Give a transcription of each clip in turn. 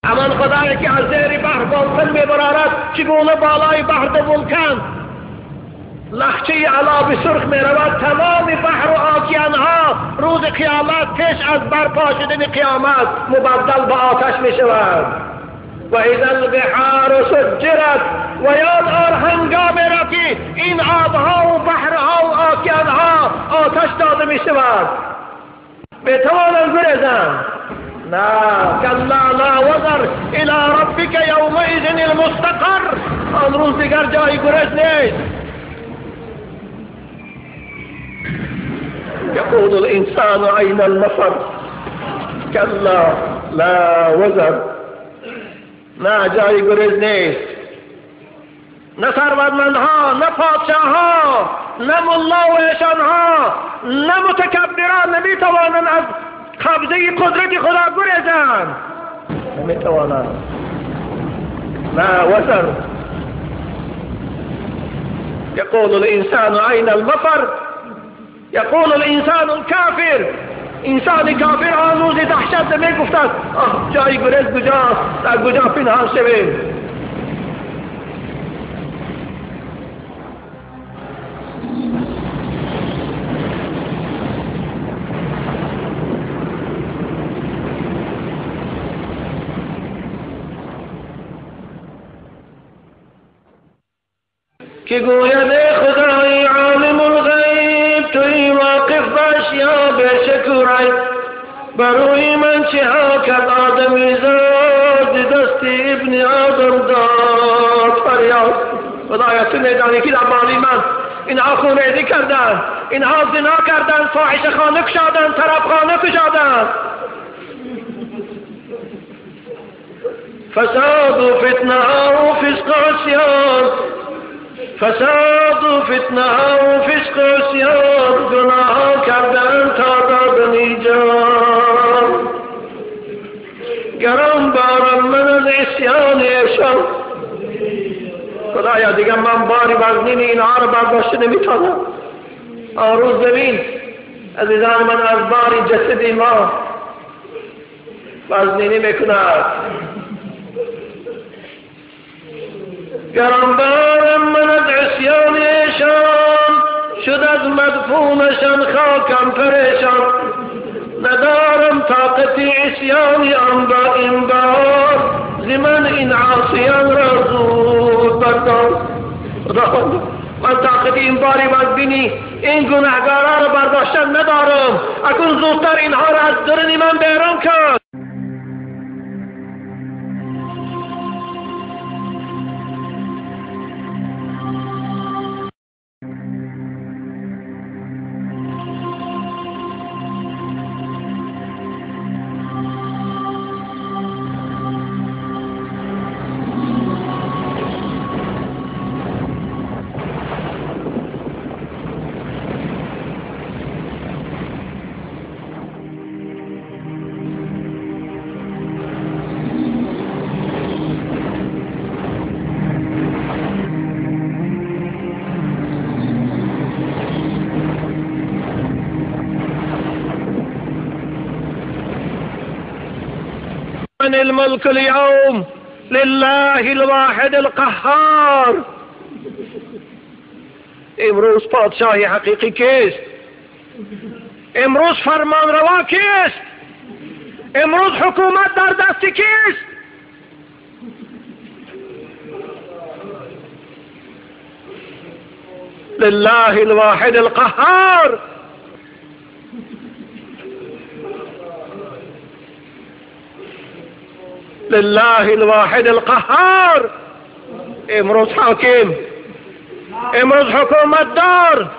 همان خدایی که از زیر بحر ولکن میبرارد چگونه بالای بحر ولکن لخچه علاب سرخ میرود، تمام بحر و آکیانها روز قیامت پیش از برپا شدن قیامت مبدل به آتش میشود. و اذا البحار سجرت، و یاد آر هنگامی را که این آبها و بحرها و آکیانها آتش داده میشود بتوانند گریزند. لا کلا لا وزر الى ربک یومئذ المستقر. آن روز دیگر جای گریز نیست. يقول الإنسان أين المفر كلا لا وزر. نه جای گریز نیست. نه ثروتمندها، نه پادشاهها، نه ملا و ایشانها، نه متکبران نمیتوانند از قبضه قدرت خدا گریزند. نمیتوانند. لا وزر. يقول الإنسان أين المفر. يقول الانسان الكافر. انسان کافر آن روز دهشت میگفتد جای گریز کجاست، در کجا پنهان شویم. که گوید خدای عالم الغیب توی واقف باش یا به شکرای بروی من چه ها کرد آدمی زاد دست ابن آدم داد فریاد. خدایا تو میدانی که در مالی من اینها خونریزی کردن، اینها زنا کردن، فاحشه خانه کشادن، طرب خانه کشادن، فساد و فتنه و فسق و عصیان، فساد و فتنه و فسق و عصیان گناه کردن تا دادنی جان. گران بارم من از عصیان ایشان. خدایا دیگر من باری وزنین اینها رو برداشت نمیتونم. آن روز ببین عزیزان من از باری جسدی ما وزنینی میکند. گرانبارم من از عصیان ایشان شد از مدفونشان خاکم پریشان. ندارم طاقت عصیان آن با این بار زمن این عاصیان را زود بردار. من طاقت این باری بینی این گناهگاران را برداشتن ندارم. اکنون زودتر اینها را از درون من بیرون کن. الملك اليوم لله الواحد القهار. امروز پادشاهی حقیقی کیست؟ امروز فرمان روا کیست؟ امروز حکومت در دست کیست؟ لله الواحد القهار. لله الواحد القهار. امروز حاکم، امروز حکومت دار،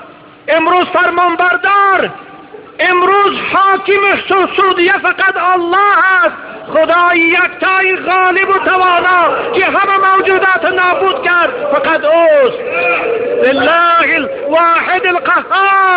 امروز فرمان بردار، امروز حاکم سودیه فقط الله است. خدای یکتای غالب و توانا که همه موجودات نابود کرد فقط اوست. لله الواحد القهار.